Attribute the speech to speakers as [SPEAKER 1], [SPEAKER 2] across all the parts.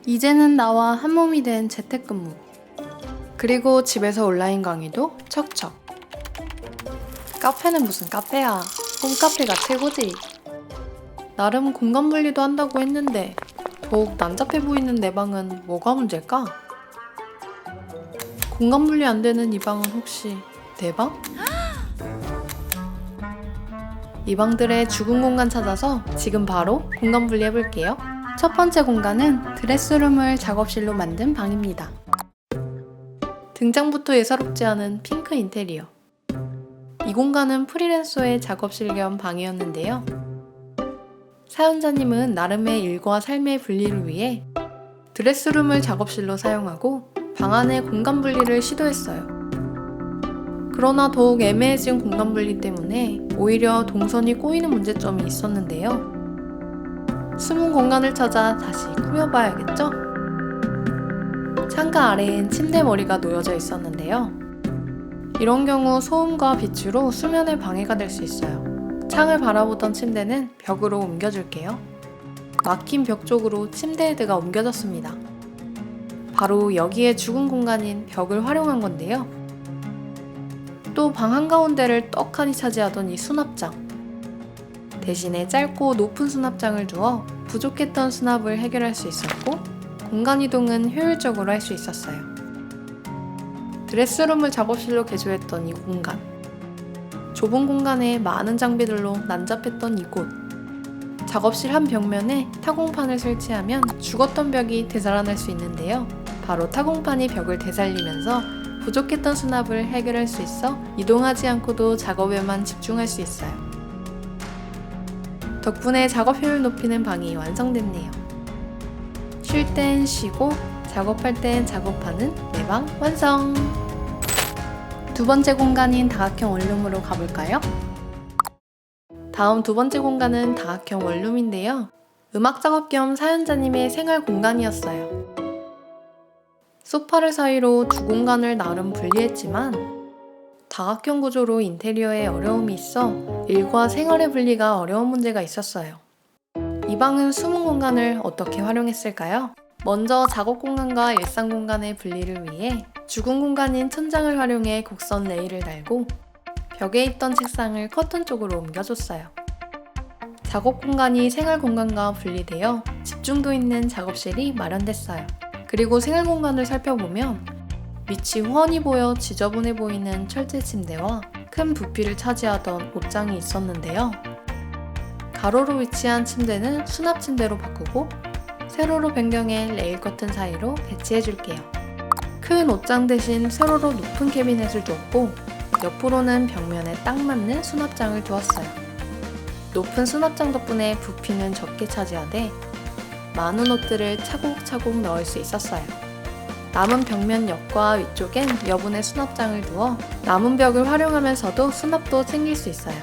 [SPEAKER 1] 이제는 나와 한몸이 된 재택근무. 그리고 집에서 온라인 강의도 척척. 카페는 무슨 카페야. 홈카페가 최고지. 나름 공간 분리도 한다고 했는데 더욱 난잡해 보이는 내 방은 뭐가 문제일까? 공간 분리 안 되는 이 방은 혹시 내 방? 이 방들의 죽은 공간 찾아서 지금 바로 공간 분리 해볼게요. 첫 번째 공간은 드레스룸을 작업실로 만든 방입니다. 등장부터 예사롭지 않은 핑크 인테리어. 이 공간은 프리랜서의 작업실 겸 방이었는데요. 사연자님은 나름의 일과 삶의 분리를 위해 드레스룸을 작업실로 사용하고 방 안의 공간 분리를 시도했어요. 그러나 더욱 애매해진 공간 분리 때문에 오히려 동선이 꼬이는 문제점이 있었는데요. 숨은 공간을 찾아 다시 꾸며봐야겠죠? 창가 아래엔 침대 머리가 놓여져 있었는데요. 이런 경우 소음과 빛으로 수면에 방해가 될 수 있어요. 창을 바라보던 침대는 벽으로 옮겨줄게요. 막힌 벽 쪽으로 침대 헤드가 옮겨졌습니다. 바로 여기에 죽은 공간인 벽을 활용한 건데요. 또 방 한가운데를 떡하니 차지하던 이 수납장. 대신에 짧고 높은 수납장을 두어 부족했던 수납을 해결할 수 있었고 공간 이동은 효율적으로 할 수 있었어요. 드레스룸을 작업실로 개조했던 이 공간. 좁은 공간에 많은 장비들로 난잡했던 이곳. 작업실 한 벽면에 타공판을 설치하면 죽었던 벽이 되살아날 수 있는데요. 바로 타공판이 벽을 되살리면서 부족했던 수납을 해결할 수 있어 이동하지 않고도 작업에만 집중할 수 있어요. 덕분에 작업 효율 높이는 방이 완성됐네요. 쉴 땐 쉬고 작업할 땐 작업하는 내 방 완성! 두 번째 공간인 다각형 원룸으로 가볼까요? 다음 두 번째 공간은 다각형 원룸인데요. 음악 작업 겸 사연자님의 생활 공간이었어요. 소파를 사이로 두 공간을 나름 분리했지만 다각형 구조로 인테리어에 어려움이 있어 일과 생활의 분리가 어려운 문제가 있었어요. 이 방은 숨은 공간을 어떻게 활용했을까요? 먼저 작업 공간과 일상 공간의 분리를 위해 죽은 공간인 천장을 활용해 곡선 레일을 달고 벽에 있던 책상을 커튼 쪽으로 옮겨줬어요. 작업 공간이 생활 공간과 분리되어 집중도 있는 작업실이 마련됐어요. 그리고 생활 공간을 살펴보면 밑이 훤히 보여 지저분해 보이는 철제 침대와 큰 부피를 차지하던 옷장이 있었는데요. 가로로 위치한 침대는 수납 침대로 바꾸고 세로로 변경해 레일 커튼 사이로 배치해줄게요. 큰 옷장 대신 세로로 높은 캐비넷을 두었고 옆으로는 벽면에 딱 맞는 수납장을 두었어요. 높은 수납장 덕분에 부피는 적게 차지하되 많은 옷들을 차곡차곡 넣을 수 있었어요. 남은 벽면 옆과 위쪽엔 여분의 수납장을 두어 남은 벽을 활용하면서도 수납도 챙길 수 있어요.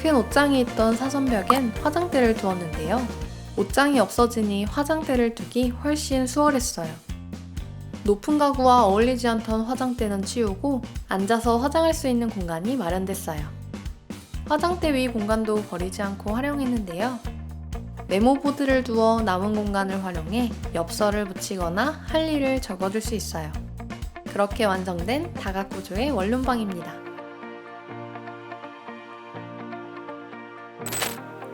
[SPEAKER 1] 큰 옷장이 있던 사선벽엔 화장대를 두었는데요. 옷장이 없어지니 화장대를 두기 훨씬 수월했어요. 높은 가구와 어울리지 않던 화장대는 치우고 앉아서 화장할 수 있는 공간이 마련됐어요. 화장대 위 공간도 버리지 않고 활용했는데요. 메모보드를 두어 남은 공간을 활용해 엽서를 붙이거나 할 일을 적어줄 수 있어요. 그렇게 완성된 다각구조의 원룸방입니다.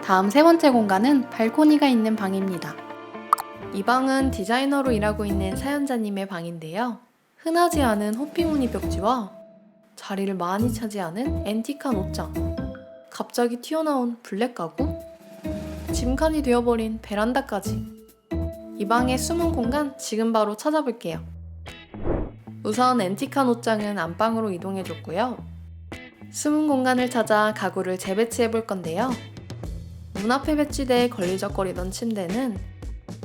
[SPEAKER 1] 다음 세 번째 공간은 발코니가 있는 방입니다. 이 방은 디자이너로 일하고 있는 사연자님의 방인데요. 흔하지 않은 호피 무늬 벽지와 자리를 많이 차지하는 앤틱한 옷장, 갑자기 튀어나온 블랙 가구, 짐칸이 되어버린 베란다까지. 이 방의 숨은 공간 지금 바로 찾아볼게요. 우선 앤틱한 옷장은 안방으로 이동해줬고요. 숨은 공간을 찾아 가구를 재배치해볼 건데요. 문 앞에 배치돼 걸리적거리던 침대는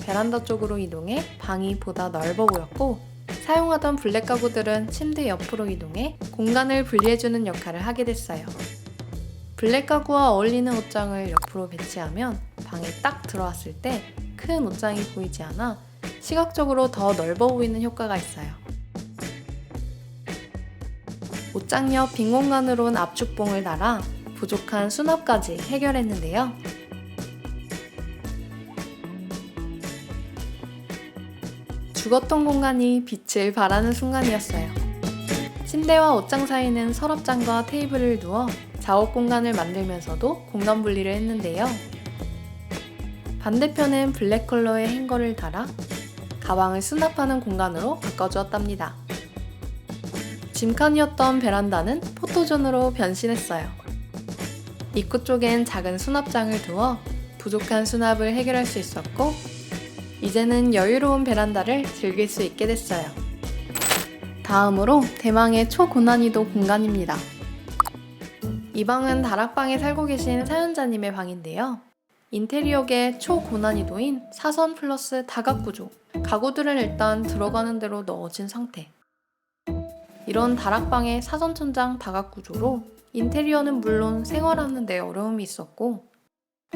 [SPEAKER 1] 베란다 쪽으로 이동해 방이 보다 넓어 보였고 사용하던 블랙 가구들은 침대 옆으로 이동해 공간을 분리해주는 역할을 하게 됐어요. 블랙 가구와 어울리는 옷장을 옆으로 배치하면 방에 딱 들어왔을 때 큰 옷장이 보이지 않아 시각적으로 더 넓어 보이는 효과가 있어요. 옷장 옆 빈 공간으론 압축봉을 달아 부족한 수납까지 해결했는데요. 죽었던 공간이 빛을 발하는 순간이었어요. 침대와 옷장 사이는 서랍장과 테이블을 두어 작업 공간을 만들면서도 공간 분리를 했는데요. 반대편엔 블랙 컬러의 행거를 달아 가방을 수납하는 공간으로 바꿔주었답니다. 짐칸이었던 베란다는 포토존으로 변신했어요. 입구 쪽엔 작은 수납장을 두어 부족한 수납을 해결할 수 있었고, 이제는 여유로운 베란다를 즐길 수 있게 됐어요. 다음으로 대망의 초고난이도 공간입니다. 이 방은 다락방에 살고 계신 사연자님의 방인데요. 인테리어계 초고난이도인 사선 플러스 다각구조, 가구들은 일단 들어가는 대로 넣어진 상태. 이런 다락방의 사선천장 다각구조로 인테리어는 물론 생활하는 데 어려움이 있었고,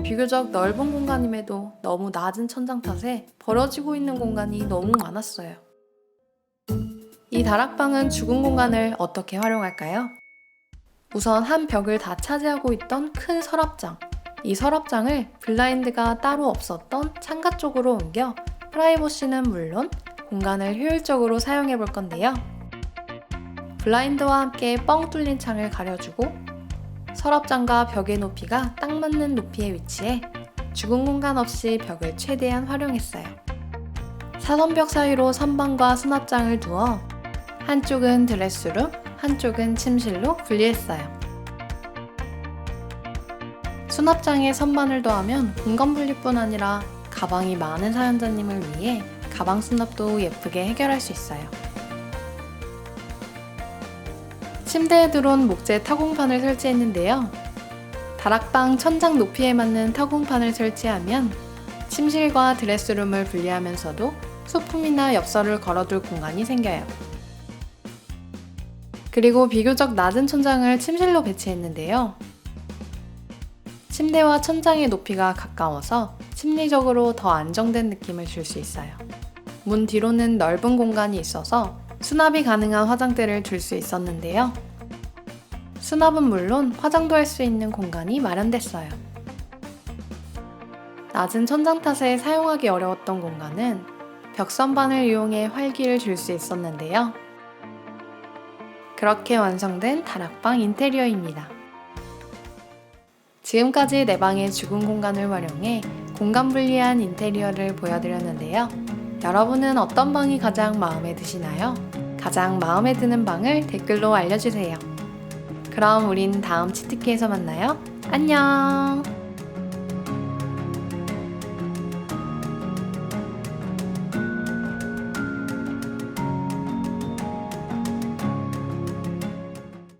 [SPEAKER 1] 비교적 넓은 공간임에도 너무 낮은 천장 탓에 벌어지고 있는 공간이 너무 많았어요. 이 다락방은 죽은 공간을 어떻게 활용할까요? 우선 한 벽을 다 차지하고 있던 큰 서랍장, 이 서랍장을 블라인드가 따로 없었던 창가 쪽으로 옮겨 프라이버시는 물론 공간을 효율적으로 사용해 볼 건데요. 블라인드와 함께 뻥 뚫린 창을 가려주고 서랍장과 벽의 높이가 딱 맞는 높이에 위치해 죽은 공간 없이 벽을 최대한 활용했어요. 사선벽 사이로 선반과 수납장을 두어 한쪽은 드레스룸, 한쪽은 침실로 분리했어요. 수납장에 선반을 더하면 공간 분리뿐 아니라 가방이 많은 사연자님을 위해 가방 수납도 예쁘게 해결할 수 있어요. 침대에 들어온 목재 타공판을 설치했는데요. 다락방 천장 높이에 맞는 타공판을 설치하면 침실과 드레스룸을 분리하면서도 소품이나 엽서를 걸어둘 공간이 생겨요. 그리고 비교적 낮은 천장을 침실로 배치했는데요. 침대와 천장의 높이가 가까워서 심리적으로 더 안정된 느낌을 줄 수 있어요. 문 뒤로는 넓은 공간이 있어서 수납이 가능한 화장대를 둘 수 있었는데요. 수납은 물론 화장도 할 수 있는 공간이 마련됐어요. 낮은 천장 탓에 사용하기 어려웠던 공간은 벽선반을 이용해 활기를 줄 수 있었는데요. 그렇게 완성된 다락방 인테리어입니다. 지금까지 내 방의 죽은 공간을 활용해 공간 분리한 인테리어를 보여드렸는데요. 여러분은 어떤 방이 가장 마음에 드시나요? 가장 마음에 드는 방을 댓글로 알려주세요. 그럼 우린 다음 치트키에서 만나요. 안녕!